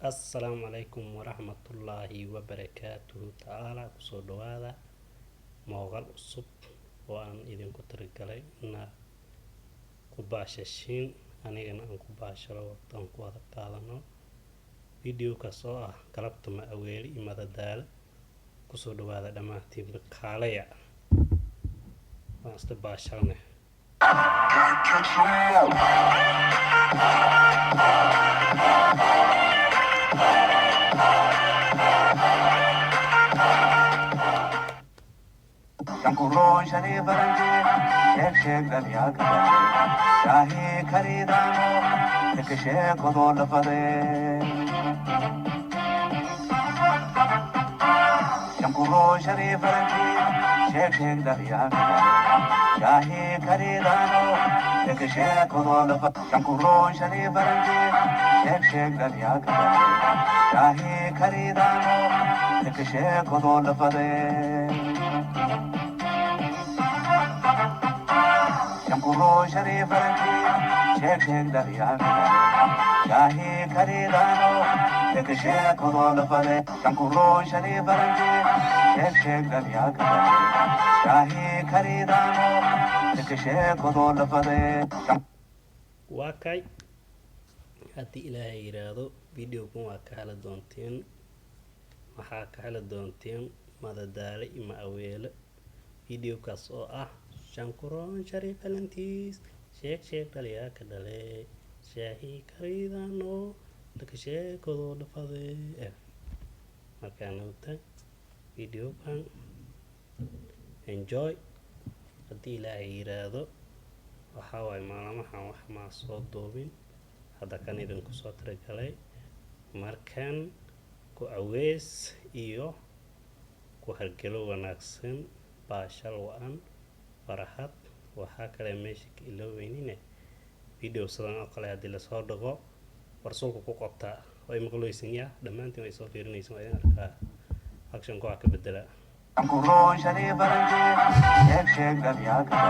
السلام عليكم ورحمة الله وبركاته تعالى كسو دوادا موغل الصب وان إذن كترقلي إنا كباششين أنيغن أن كباشر وقتان كوادا قادنو فيديو كسو قلبت ما أولي إمادا دال كسو دوادا دماتي بقاليا واستباشرنه Shankuron shani baranje, shek shek dal yakare, shahi kharidano, ek shek odol fare. Shankuron shani baranje, shek shek dal yakare, shahi kharidano, ek shek odol fare. Shankuron shani baranje, shek shek dal yakare, shahi kharidano, ek shek odol fare. Shankuro Sharif Shake Shake Dariyaka Shahi Karidano Take a shake on all the Fade Shankuro Sharif Shake Shake Dariyaka Shahi Karidano Take a shake on all the Fade واكاي هدي إلهي يرادو فيديوكم واكالا دونتين محاكالا دونتين ماذا دالي إما أويل فيديو كاسو شانكورون شريف فالنتيس شيك شيك داليا كدالي شاهي كريدانو لك شيك ودو دفاضي مكانوتا فيديو كان enjoy هدي إلهي يرادو waxaaway maalmahan wax ma soo doobin hadda kan idinku soo tiragalay markan ku awees iyo ku hargalo wanaagsan baashal waan farahad waxa kale meesha ka ilooweynina video sidan oo kale hadii la soo dhago warsulku ku qabta way maqlooysan yaa dhamaantiin way soo fiirinaysan way arkaa action ku ka bedela Shankuro Sharif Shake Shake Dariyaka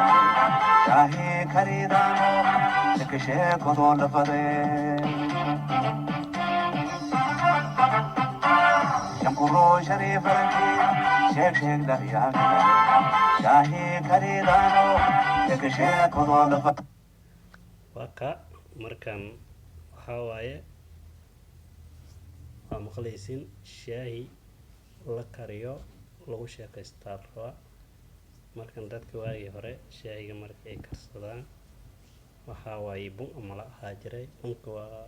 Shahi Karidano Take a shake on all the Fade Shankuro Sharif Shake Shake Dariyaka Shahi Karidano Take a shake on all the Fade waka markan waxa waaye waa maqlaysin shaahi la kariyo lagu sheekaystaa raba markan dadka waagii hore shaahiga markay ay karsadaan waxa waaye bun ama la ahaa jiray bunka waa